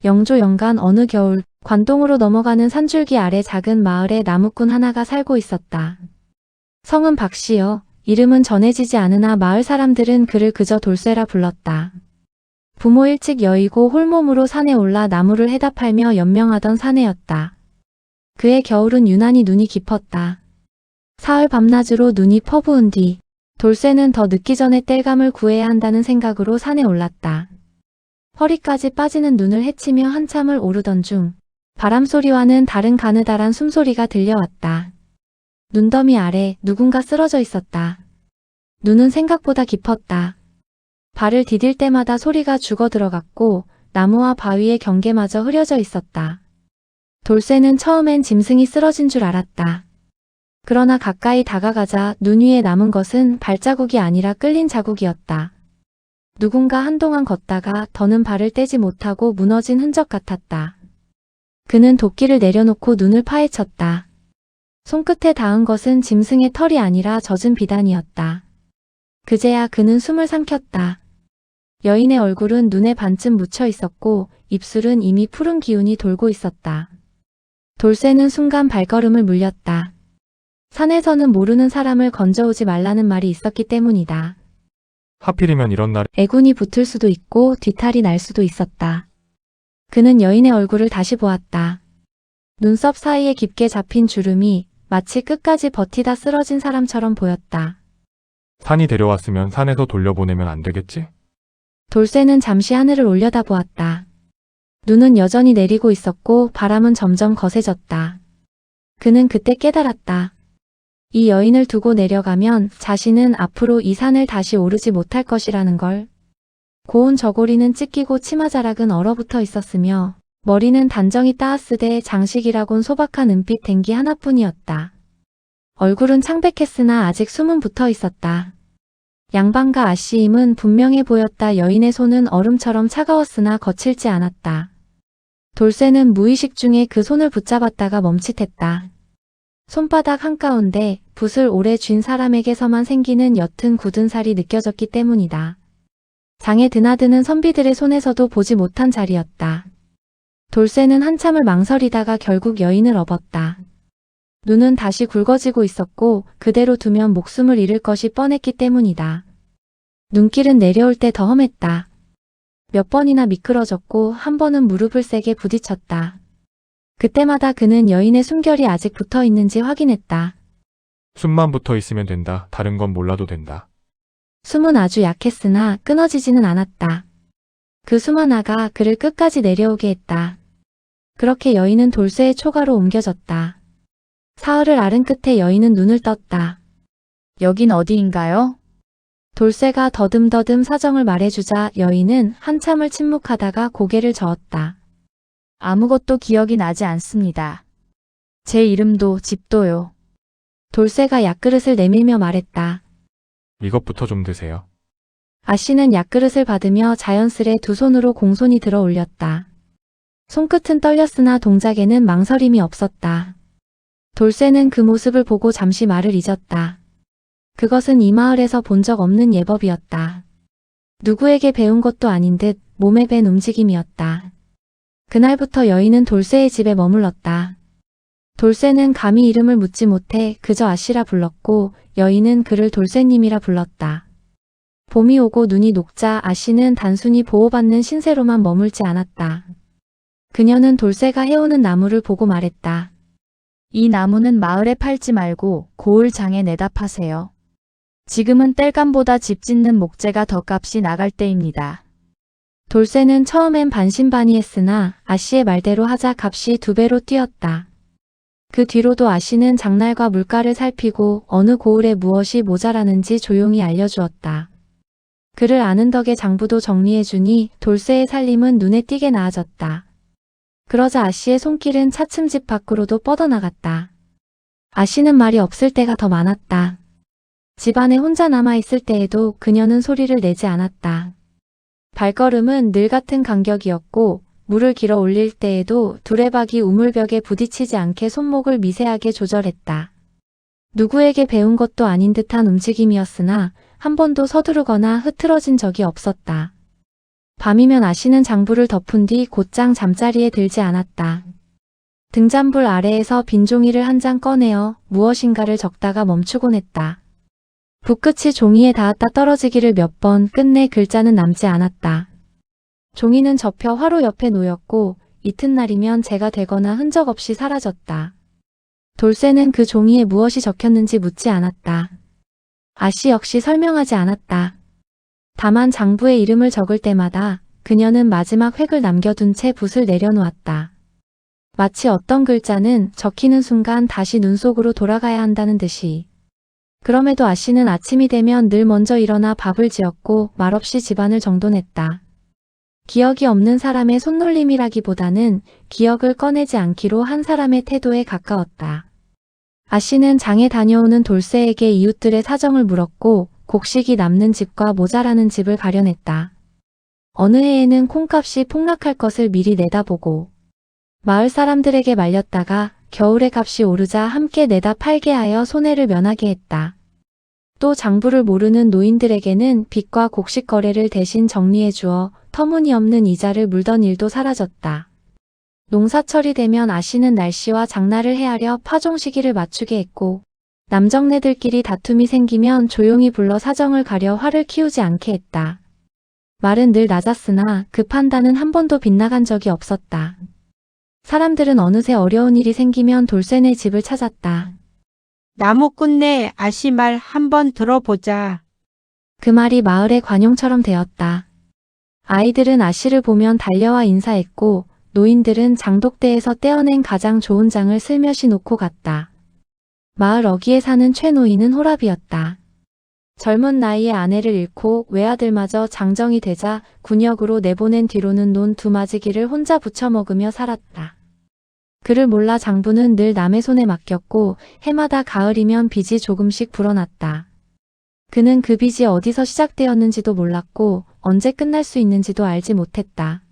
영조영간 어느 겨울 관동으로 넘어가는 산줄기 아래 작은 마을에 나무꾼 하나가 살고 있었다. 성은 박씨여 이름은 전해지지 않으나 마을 사람들은 그를 그저 돌쇠라 불렀다. 부모 일찍 여의고 홀몸으로 산에 올라 나무를 해다 팔며 연명하던 사내였다. 그의 겨울은 유난히 눈이 깊었다. 사흘 밤낮으로 눈이 퍼부은 뒤 돌쇠는 더 늦기 전에 땔감을 구해야 한다는 생각으로 산에 올랐다. 허리까지 빠지는 눈을 헤치며 한참을 오르던 중 바람소리와는 다른 가느다란 숨소리가 들려왔다. 눈더미 아래 누군가 쓰러져 있었다. 눈은 생각보다 깊었다. 발을 디딜 때마다 소리가 죽어 들어갔고 나무와 바위의 경계마저 흐려져 있었다. 돌쇠는 처음엔 짐승이 쓰러진 줄 알았다. 그러나 가까이 다가가자 눈 위에 남은 것은 발자국이 아니라 끌린 자국이었다. 누군가 한동안 걷다가 더는 발을 떼지 못하고 무너진 흔적 같았다. 그는 도끼를 내려놓고 눈을 파헤쳤다. 손끝에 닿은 것은 짐승의 털이 아니라 젖은 비단이었다. 그제야 그는 숨을 삼켰다. 여인의 얼굴은 눈에 반쯤 묻혀 있었고 입술은 이미 푸른 기운이 돌고 있었다. 돌쇠는 순간 발걸음을 물렸다. 산에서는 모르는 사람을 건져오지 말라는 말이 있었기 때문이다. 하필이면 이런 날에 애군이 붙을 수도 있고 뒤탈이 날 수도 있었다. 그는 여인의 얼굴을 다시 보았다. 눈썹 사이에 깊게 잡힌 주름이 마치 끝까지 버티다 쓰러진 사람처럼 보였다. 산이 데려왔으면 산에서 돌려보내면 안 되겠지? 돌쇠는 잠시 하늘을 올려다보았다. 눈은 여전히 내리고 있었고 바람은 점점 거세졌다. 그는 그때 깨달았다. 이 여인을 두고 내려가면 자신은 앞으로 이 산을 다시 오르지 못할 것이라는 걸. 고운 저고리는 찢기고 치마자락은 얼어붙어 있었으며 머리는 단정히 따았으되 장식이라곤 소박한 은빛 댕기 하나뿐이었다. 얼굴은 창백했으나 아직 숨은 붙어 있었다. 양반과 아씨임은 분명해 보였다. 여인의 손은 얼음처럼 차가웠으나 거칠지 않았다. 돌쇠는 무의식 중에 그 손을 붙잡았다가 멈칫했다. 손바닥 한가운데 붓을 오래 쥔 사람에게서만 생기는 옅은 굳은 살이 느껴졌기 때문이다. 장에 드나드는 선비들의 손에서도 보지 못한 자리였다. 돌쇠는 한참을 망설이다가 결국 여인을 업었다. 눈은 다시 굵어지고 있었고 그대로 두면 목숨을 잃을 것이 뻔했기 때문이다. 눈길은 내려올 때 더 험했다. 몇 번이나 미끄러졌고 한 번은 무릎을 세게 부딪혔다. 그때마다 그는 여인의 숨결이 아직 붙어 있는지 확인했다. 숨만 붙어 있으면 된다. 다른 건 몰라도 된다. 숨은 아주 약했으나 끊어지지는 않았다. 그 숨 하나가 그를 끝까지 내려오게 했다. 그렇게 여인은 돌쇠의 초가로 옮겨졌다. 사흘을 앓은 끝에 여인은 눈을 떴다. 여긴 어디인가요? 돌쇠가 더듬더듬 사정을 말해주자 여인은 한참을 침묵하다가 고개를 저었다. 아무것도 기억이 나지 않습니다. 제 이름도 집도요. 돌쇠가 약그릇을 내밀며 말했다. 이것부터 좀 드세요. 아씨는 약그릇을 받으며 자연스레 두 손으로 공손히 들어 올렸다. 손끝은 떨렸으나 동작에는 망설임이 없었다. 돌쇠는 그 모습을 보고 잠시 말을 잊었다. 그것은 이 마을에서 본 적 없는 예법이었다. 누구에게 배운 것도 아닌 듯 몸에 밴 움직임이었다. 그날부터 여인은 돌쇠의 집에 머물렀다. 돌쇠는 감히 이름을 묻지 못해 그저 아씨라 불렀고 여인은 그를 돌쇠님이라 불렀다. 봄이 오고 눈이 녹자 아씨는 단순히 보호받는 신세로만 머물지 않았다. 그녀는 돌쇠가 해오는 나무를 보고 말했다. 이 나무는 마을에 팔지 말고 고을장에 내다 파세요. 지금은 땔감보다 집 짓는 목재가 더 값이 나갈 때입니다. 돌쇠는 처음엔 반신반의했으나 아씨의 말대로 하자 값이 2배로 뛰었다. 그 뒤로도 아씨는 장날과 물가를 살피고 어느 고을에 무엇이 모자라는지 조용히 알려주었다. 그를 아는 덕에 장부도 정리해주니 돌쇠의 살림은 눈에 띄게 나아졌다. 그러자 아씨의 손길은 차츰 집 밖으로도 뻗어나갔다. 아씨는 말이 없을 때가 더 많았다. 집안에 혼자 남아있을 때에도 그녀는 소리를 내지 않았다. 발걸음은 늘 같은 간격이었고 물을 길어 올릴 때에도 두레박이 우물벽에 부딪히지 않게 손목을 미세하게 조절했다. 누구에게 배운 것도 아닌 듯한 움직임이었으나 한 번도 서두르거나 흐트러진 적이 없었다. 밤이면 아씨는 장부를 덮은 뒤 곧장 잠자리에 들지 않았다. 등잔불 아래에서 빈 종이를 한 장 꺼내어 무엇인가를 적다가 멈추곤 했다. 붓끝이 종이에 닿았다 떨어지기를 몇 번 끝내 글자는 남지 않았다. 종이는 접혀 화로 옆에 놓였고 이튿날이면 재가 되거나 흔적 없이 사라졌다. 돌쇠는 그 종이에 무엇이 적혔는지 묻지 않았다. 아씨 역시 설명하지 않았다. 다만 장부의 이름을 적을 때마다 그녀는 마지막 획을 남겨둔 채 붓을 내려놓았다. 마치 어떤 글자는 적히는 순간 다시 눈 속으로 돌아가야 한다는 듯이. 그럼에도 아씨는 아침이 되면 늘 먼저 일어나 밥을 지었고 말없이 집안을 정돈했다. 기억이 없는 사람의 손놀림이라기보다는 기억을 꺼내지 않기로 한 사람의 태도에 가까웠다. 아씨는 장에 다녀오는 돌쇠에게 이웃들의 사정을 물었고 곡식이 남는 집과 모자라는 집을 가려냈다. 어느 해에는 콩값이 폭락할 것을 미리 내다보고 마을 사람들에게 말렸다가 겨울에 값이 오르자 함께 내다 팔게 하여 손해를 면하게 했다. 또 장부를 모르는 노인들에게는 빚과 곡식 거래를 대신 정리해 주어 터무니없는 이자를 물던 일도 사라졌다. 농사철이 되면 아씨는 날씨와 장날을 헤아려 파종 시기를 맞추게 했고 남정네들끼리 다툼이 생기면 조용히 불러 사정을 가려 화를 키우지 않게 했다. 말은 늘 낮았으나 그 판단은 한 번도 빗나간 적이 없었다. 사람들은 어느새 어려운 일이 생기면 돌쇠네 집을 찾았다. 나무꾼네 아씨 말 한번 들어보자. 그 말이 마을의 관용처럼 되었다. 아이들은 아씨를 보면 달려와 인사했고 노인들은 장독대에서 떼어낸 가장 좋은 장을 슬며시 놓고 갔다. 마을 어귀에 사는 최노인은 호랍이었다. 젊은 나이에 아내를 잃고 외아들마저 장정이 되자 군역으로 내보낸 뒤로는 논 두마지기를 혼자 부쳐 먹으며 살았다. 그를 몰라 장부는 늘 남의 손에 맡겼고 해마다 가을이면 빚이 조금씩 불어났다. 그는 그 빚이 어디서 시작되었는지도 몰랐고 언제 끝날 수 있는지도 알지 못했다.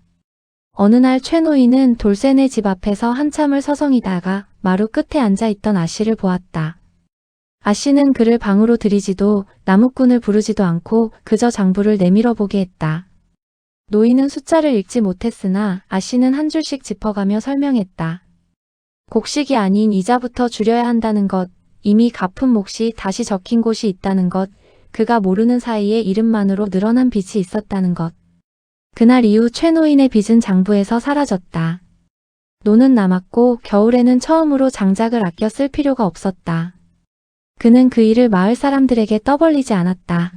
어느 날 최노인은 돌쇠네 집 앞에서 한참을 서성이다가 마루 끝에 앉아있던 아씨를 보았다. 아씨는 그를 방으로 들이지도 나무꾼을 부르지도 않고 그저 장부를 내밀어 보게 했다. 노인은 숫자를 읽지 못했으나 아씨는 한 줄씩 짚어가며 설명했다. 곡식이 아닌 이자부터 줄여야 한다는 것, 이미 갚은 몫이 다시 적힌 곳이 있다는 것, 그가 모르는 사이에 이름만으로 늘어난 빚이 있었다는 것. 그날 이후 최노인의 빚은 장부에서 사라졌다. 노는 남았고 겨울에는 처음으로 장작을 아껴 쓸 필요가 없었다. 그는 그 일을 마을 사람들에게 떠벌리지 않았다.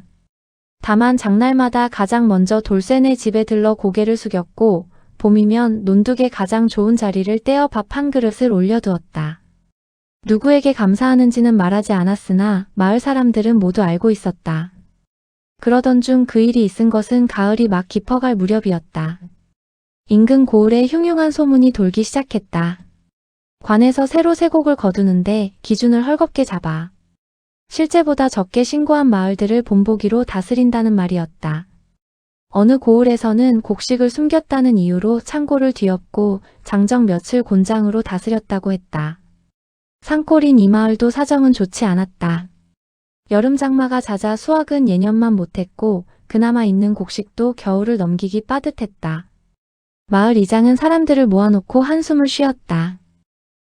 다만 장날마다 가장 먼저 돌쇠네 집에 들러 고개를 숙였고 봄이면 논둑에 가장 좋은 자리를 떼어 밥 한 그릇을 올려두었다. 누구에게 감사하는지는 말하지 않았으나 마을 사람들은 모두 알고 있었다. 그러던 중 그 일이 있은 것은 가을이 막 깊어갈 무렵이었다. 인근 고을에 흉흉한 소문이 돌기 시작했다. 관에서 새로 세곡을 거두는데 기준을 헐겁게 잡아 실제보다 적게 신고한 마을들을 본보기로 다스린다는 말이었다. 어느 고을에서는 곡식을 숨겼다는 이유로 창고를 뒤엎고 장정 며칠 곤장으로 다스렸다고 했다. 산골인 이 마을도 사정은 좋지 않았다. 여름 장마가 잦아 수확은 예년만 못했고 그나마 있는 곡식도 겨울을 넘기기 빠듯했다. 마을 이장은 사람들을 모아놓고 한숨을 쉬었다.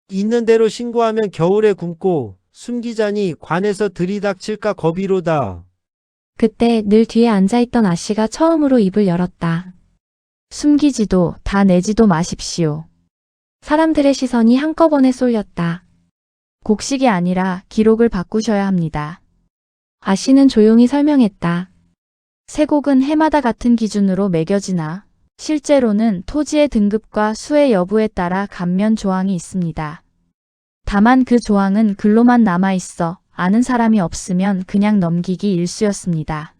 있는 대로 신고하면 겨울에 굶고 숨기자니 관에서 들이닥칠까 겁이로다. 그때 늘 뒤에 앉아있던 아씨가 처음으로 입을 열었다. 숨기지도 다 내지도 마십시오. 사람들의 시선이 한꺼번에 쏠렸다. 곡식이 아니라 기록을 바꾸셔야 합니다. 아씨는 조용히 설명했다. 세곡은 해마다 같은 기준으로 매겨지나 실제로는 토지의 등급과 수의 여부에 따라 감면 조항이 있습니다. 다만 그 조항은 글로만 남아있어 아는 사람이 없으면 그냥 넘기기 일쑤였습니다.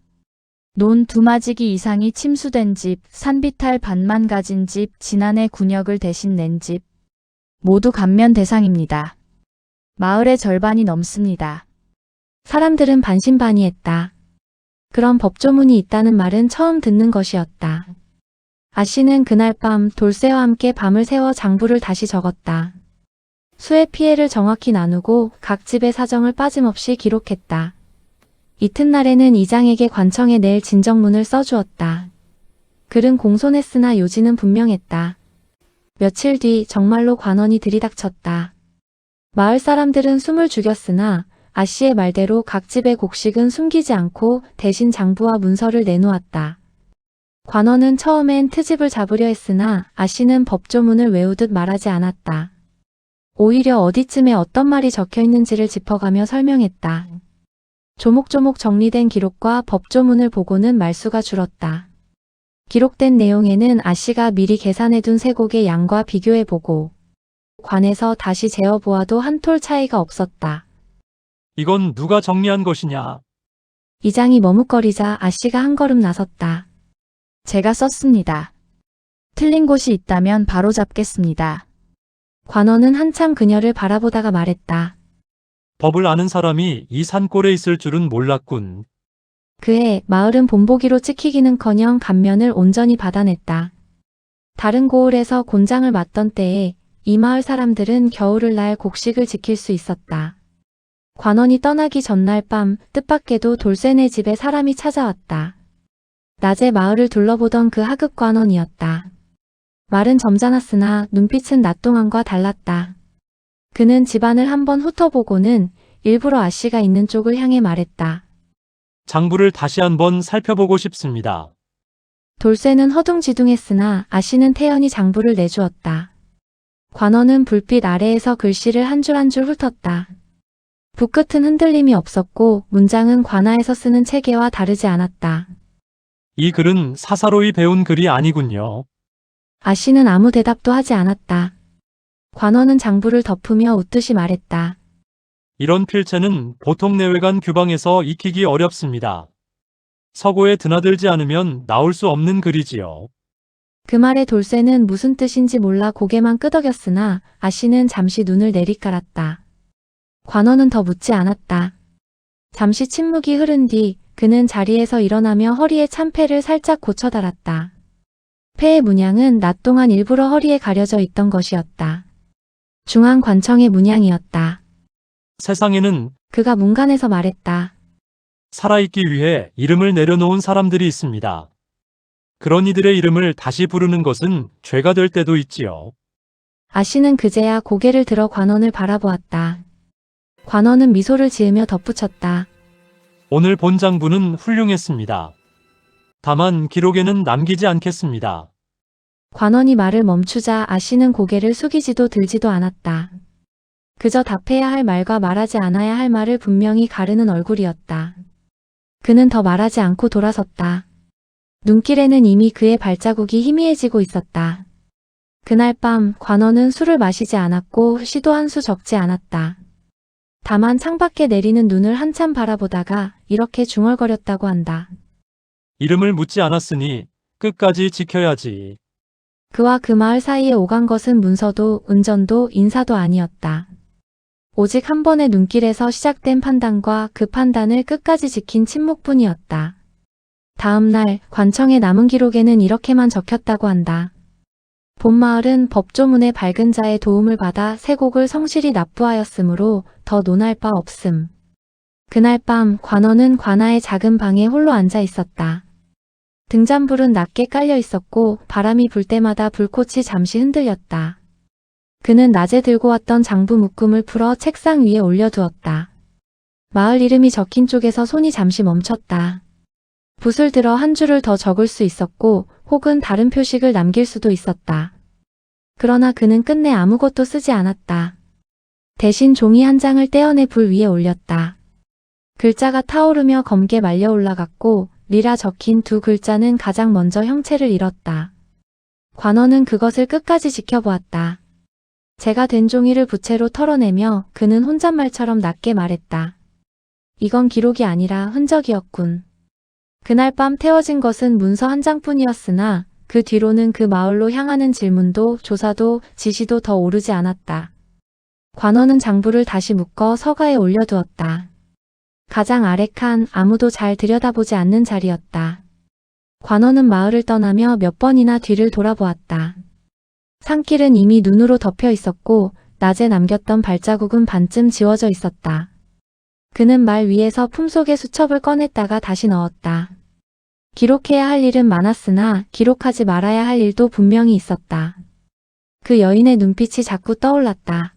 논 두마지기 이상이 침수된 집, 산비탈 반만 가진 집, 지난해 군역을 대신 낸 집 모두 감면 대상입니다. 마을의 절반이 넘습니다. 사람들은 반신반의했다. 그런 법조문이 있다는 말은 처음 듣는 것이었다. 아씨는 그날 밤 돌쇠와 함께 밤을 새워 장부를 다시 적었다. 수의 피해를 정확히 나누고 각 집의 사정을 빠짐없이 기록했다. 이튿날에는 이장에게 관청에 낼 진정문을 써주었다. 글은 공손했으나 요지는 분명했다. 며칠 뒤 정말로 관원이 들이닥쳤다. 마을 사람들은 숨을 죽였으나 아씨의 말대로 각 집의 곡식은 숨기지 않고 대신 장부와 문서를 내놓았다. 관원은 처음엔 트집을 잡으려 했으나 아씨는 법조문을 외우듯 말하지 않았다. 오히려 어디쯤에 어떤 말이 적혀 있는지를 짚어가며 설명했다. 조목조목 정리된 기록과 법조문을 보고는 말수가 줄었다. 기록된 내용에는 아씨가 미리 계산해둔 쇠곡의 양과 비교해보고 관에서 다시 재어보아도 한 톨 차이가 없었다. 이건 누가 정리한 것이냐? 이장이 머뭇거리자 아씨가 한 걸음 나섰다. 제가 썼습니다. 틀린 곳이 있다면 바로 잡겠습니다. 관원은 한참 그녀를 바라보다가 말했다. 법을 아는 사람이 이 산골에 있을 줄은 몰랐군. 그해 마을은 본보기로 찍히기는커녕 감면을 온전히 받아냈다. 다른 고을에서 곤장을 맞던 때에 이 마을 사람들은 겨울을 날 곡식을 지킬 수 있었다. 관원이 떠나기 전날 밤 뜻밖에도 돌쇠네 집에 사람이 찾아왔다. 낮에 마을을 둘러보던 그 하급 관원이었다. 말은 점잖았으나 눈빛은 낮 동안과 달랐다. 그는 집안을 한번 훑어보고는 일부러 아씨가 있는 쪽을 향해 말했다. 장부를 다시 한번 살펴보고 싶습니다. 돌쇠는 허둥지둥했으나 아씨는 태연히 장부를 내주었다. 관원은 불빛 아래에서 글씨를 한 줄 한 줄 훑었다. 붓끝은 흔들림이 없었고 문장은 관아에서 쓰는 체계와 다르지 않았다. 이 글은 사사로이 배운 글이 아니군요. 아씨는 아무 대답도 하지 않았다. 관원은 장부를 덮으며 웃듯이 말했다. 이런 필체는 보통 내외관 규방에서 익히기 어렵습니다. 서고에 드나들지 않으면 나올 수 없는 글이지요. 그 말에 돌쇠는 무슨 뜻인지 몰라 고개만 끄덕였으나 아씨는 잠시 눈을 내리깔았다. 관원은 더 묻지 않았다. 잠시 침묵이 흐른 뒤 그는 자리에서 일어나며 허리에 참패를 살짝 고쳐달았다. 패의 문양은 낮 동안 일부러 허리에 가려져 있던 것이었다. 중앙 관청의 문양이었다. 세상에는 그가 문간에서 말했다. 살아있기 위해 이름을 내려놓은 사람들이 있습니다. 그런 이들의 이름을 다시 부르는 것은 죄가 될 때도 있지요. 아씨는 그제야 고개를 들어 관원을 바라보았다. 관원은 미소를 지으며 덧붙였다. 오늘 본 장부는 훌륭했습니다. 다만 기록에는 남기지 않겠습니다. 관원이 말을 멈추자 아씨는 고개를 숙이지도 들지도 않았다. 그저 답해야 할 말과 말하지 않아야 할 말을 분명히 가르는 얼굴이었다. 그는 더 말하지 않고 돌아섰다. 눈길에는 이미 그의 발자국이 희미해지고 있었다. 그날 밤 관원은 술을 마시지 않았고 시도 한 수 적지 않았다. 다만 창밖에 내리는 눈을 한참 바라보다가 이렇게 중얼거렸다고 한다. 이름을 묻지 않았으니 끝까지 지켜야지. 그와 그 마을 사이에 오간 것은 문서도 은전도 인사도 아니었다. 오직 한 번의 눈길에서 시작된 판단과 그 판단을 끝까지 지킨 침묵뿐이었다. 다음 날 관청의 남은 기록에는 이렇게만 적혔다고 한다. 본 마을은 법조문의 밝은 자의 도움을 받아 쇠곡을 성실히 납부하였으므로 더 논할 바 없음. 그날 밤 관원은 관아의 작은 방에 홀로 앉아 있었다. 등잔불은 낮게 깔려 있었고 바람이 불 때마다 불꽃이 잠시 흔들렸다. 그는 낮에 들고 왔던 장부 묶음을 풀어 책상 위에 올려두었다. 마을 이름이 적힌 쪽에서 손이 잠시 멈췄다. 붓을 들어 한 줄을 더 적을 수 있었고 혹은 다른 표식을 남길 수도 있었다. 그러나 그는 끝내 아무것도 쓰지 않았다. 대신 종이 한 장을 떼어내 불 위에 올렸다. 글자가 타오르며 검게 말려 올라갔고 리라 적힌 두 글자는 가장 먼저 형체를 잃었다. 관원은 그것을 끝까지 지켜보았다. 재가 된 종이를 부채로 털어내며 그는 혼잣말처럼 낮게 말했다. 이건 기록이 아니라 흔적이었군. 그날 밤 태워진 것은 문서 한 장뿐이었으나 그 뒤로는 그 마을로 향하는 질문도 조사도 지시도 더 오르지 않았다. 관원은 장부를 다시 묶어 서가에 올려두었다. 가장 아래 칸 아무도 잘 들여다보지 않는 자리였다. 관원은 마을을 떠나며 몇 번이나 뒤를 돌아보았다. 산길은 이미 눈으로 덮여 있었고 낮에 남겼던 발자국은 반쯤 지워져 있었다. 그는 말 위에서 품속의 수첩을 꺼냈다가 다시 넣었다. 기록해야 할 일은 많았으나 기록하지 말아야 할 일도 분명히 있었다. 그 여인의 눈빛이 자꾸 떠올랐다.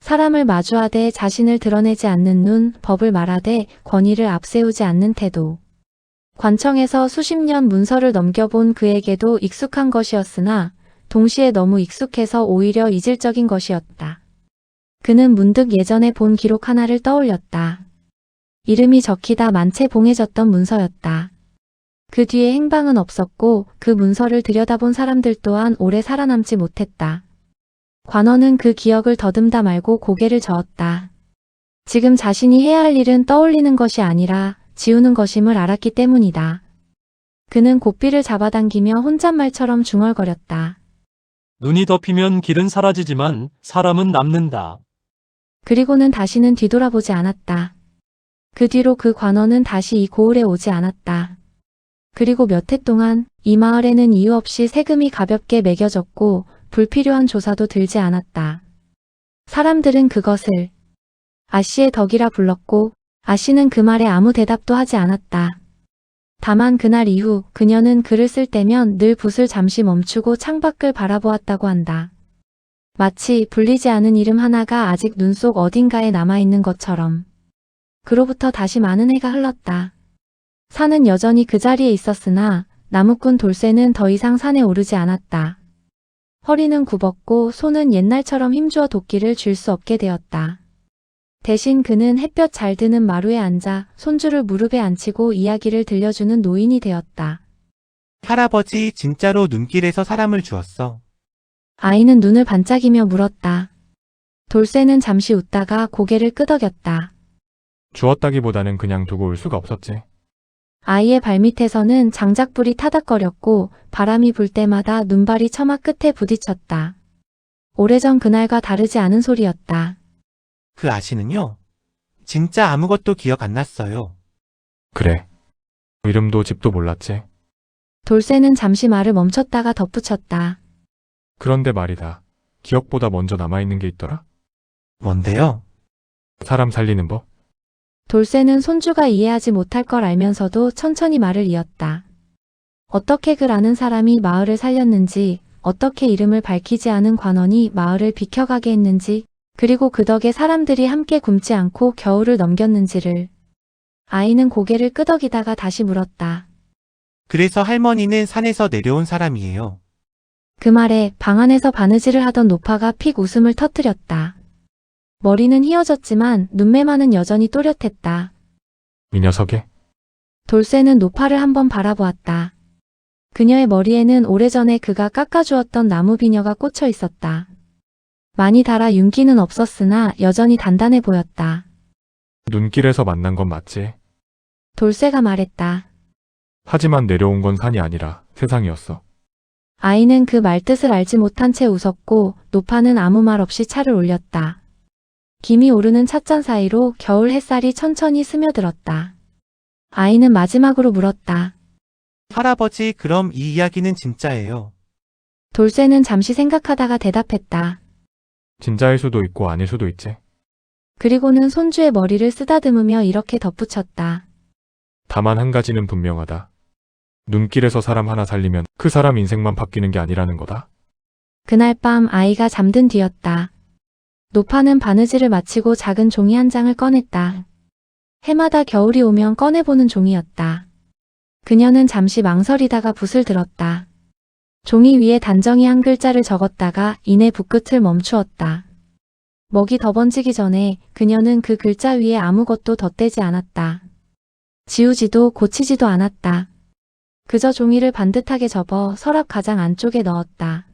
사람을 마주하되 자신을 드러내지 않는 눈, 법을 말하되 권위를 앞세우지 않는 태도. 관청에서 수십 년 문서를 넘겨본 그에게도 익숙한 것이었으나 동시에 너무 익숙해서 오히려 이질적인 것이었다. 그는 문득 예전에 본 기록 하나를 떠올렸다. 이름이 적히다 만체 봉해졌던 문서였다. 그 뒤에 행방은 없었고 그 문서를 들여다본 사람들 또한 오래 살아남지 못했다. 관원은 그 기억을 더듬다 말고 고개를 저었다. 지금 자신이 해야 할 일은 떠올리는 것이 아니라 지우는 것임을 알았기 때문이다. 그는 고삐를 잡아당기며 혼잣말처럼 중얼거렸다. 눈이 덮이면 길은 사라지지만 사람은 남는다. 그리고는 다시는 뒤돌아보지 않았다. 그 뒤로 그 관원은 다시 이 고을에 오지 않았다. 그리고 몇 해 동안 이 마을에는 이유 없이 세금이 가볍게 매겨졌고 불필요한 조사도 들지 않았다. 사람들은 그것을 아씨의 덕이라 불렀고 아씨는 그 말에 아무 대답도 하지 않았다. 다만 그날 이후 그녀는 글을 쓸 때면 늘 붓을 잠시 멈추고 창밖을 바라보았다고 한다. 마치 불리지 않은 이름 하나가 아직 눈 속 어딘가에 남아있는 것처럼. 그로부터 다시 많은 해가 흘렀다. 산은 여전히 그 자리에 있었으나 나무꾼 돌쇠는 더 이상 산에 오르지 않았다. 허리는 굽었고 손은 옛날처럼 힘주어 도끼를 쥘 수 없게 되었다. 대신 그는 햇볕 잘 드는 마루에 앉아 손주를 무릎에 앉히고 이야기를 들려주는 노인이 되었다. 할아버지 진짜로 눈길에서 사람을 주었어. 아이는 눈을 반짝이며 물었다. 돌쇠는 잠시 웃다가 고개를 끄덕였다. 주었다기보다는 그냥 두고 올 수가 없었지. 아이의 발밑에서는 장작불이 타닥거렸고 바람이 불 때마다 눈발이 처마 끝에 부딪혔다. 오래전 그날과 다르지 않은 소리였다. 그 아씨는요? 진짜 아무것도 기억 안 났어요. 그래. 이름도 집도 몰랐지. 돌쇠는 잠시 말을 멈췄다가 덧붙였다. 그런데 말이다. 기억보다 먼저 남아있는 게 있더라? 뭔데요? 사람 살리는 법? 돌쇠는 손주가 이해하지 못할 걸 알면서도 천천히 말을 이었다. 어떻게 글 아는 사람이 마을을 살렸는지, 어떻게 이름을 밝히지 않은 관원이 마을을 비켜가게 했는지, 그리고 그 덕에 사람들이 함께 굶지 않고 겨울을 넘겼는지를. 아이는 고개를 끄덕이다가 다시 물었다. 그래서 할머니는 산에서 내려온 사람이에요. 그 말에 방 안에서 바느질을 하던 노파가 픽 웃음을 터뜨렸다. 머리는 휘어졌지만 눈매만은 여전히 또렷했다. 이 녀석이? 돌쇠는 노파를 한번 바라보았다. 그녀의 머리에는 오래전에 그가 깎아주었던 나무 비녀가 꽂혀 있었다. 많이 닳아 윤기는 없었으나 여전히 단단해 보였다. 눈길에서 만난 건 맞지. 돌쇠가 말했다. 하지만 내려온 건 산이 아니라 세상이었어. 아이는 그 말뜻을 알지 못한 채 웃었고 노파는 아무 말 없이 차를 올렸다. 김이 오르는 찻잔 사이로 겨울 햇살이 천천히 스며들었다. 아이는 마지막으로 물었다. 할아버지, 그럼 이 이야기는 진짜예요. 돌쇠는 잠시 생각하다가 대답했다. 진짜일 수도 있고 아닐 수도 있지. 그리고는 손주의 머리를 쓰다듬으며 이렇게 덧붙였다. 다만 한 가지는 분명하다. 눈길에서 사람 하나 살리면 그 사람 인생만 바뀌는 게 아니라는 거다. 그날 밤 아이가 잠든 뒤였다. 노파는 바느질을 마치고 작은 종이 한 장을 꺼냈다. 해마다 겨울이 오면 꺼내보는 종이였다. 그녀는 잠시 망설이다가 붓을 들었다. 종이 위에 단정히 한 글자를 적었다가 이내 붓끝을 멈추었다. 먹이 더 번지기 전에 그녀는 그 글자 위에 아무것도 덧대지 않았다. 지우지도 고치지도 않았다. 그저 종이를 반듯하게 접어 서랍 가장 안쪽에 넣었다.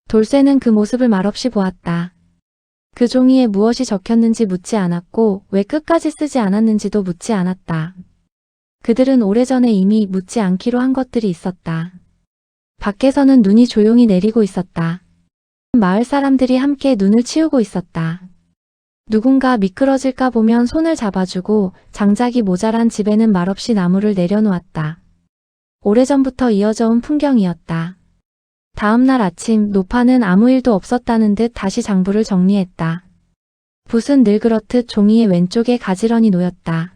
돌쇠는 그 모습을 말없이 보았다. 그 종이에 무엇이 적혔는지 묻지 않았고 왜 끝까지 쓰지 않았는지도 묻지 않았다. 그들은 오래전에 이미 묻지 않기로 한 것들이 있었다. 밖에서는 눈이 조용히 내리고 있었다. 마을 사람들이 함께 눈을 치우고 있었다. 누군가 미끄러질까 보면 손을 잡아주고 장작이 모자란 집에는 말없이 나무를 내려놓았다. 오래전부터 이어져 온 풍경이었다. 다음 날 아침 노파는 아무 일도 없었다는 듯 다시 장부를 정리했다. 붓은 늘 그렇듯 종이의 왼쪽에 가지런히 놓였다.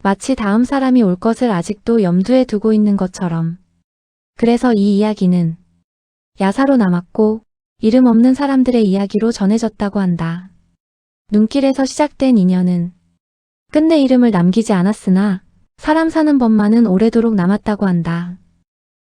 마치 다음 사람이 올 것을 아직도 염두에 두고 있는 것처럼. 그래서 이 이야기는 야사로 남았고 이름 없는 사람들의 이야기로 전해졌다고 한다. 눈길에서 시작된 인연은 끝내 이름을 남기지 않았으나 사람 사는 법만은 오래도록 남았다고 한다.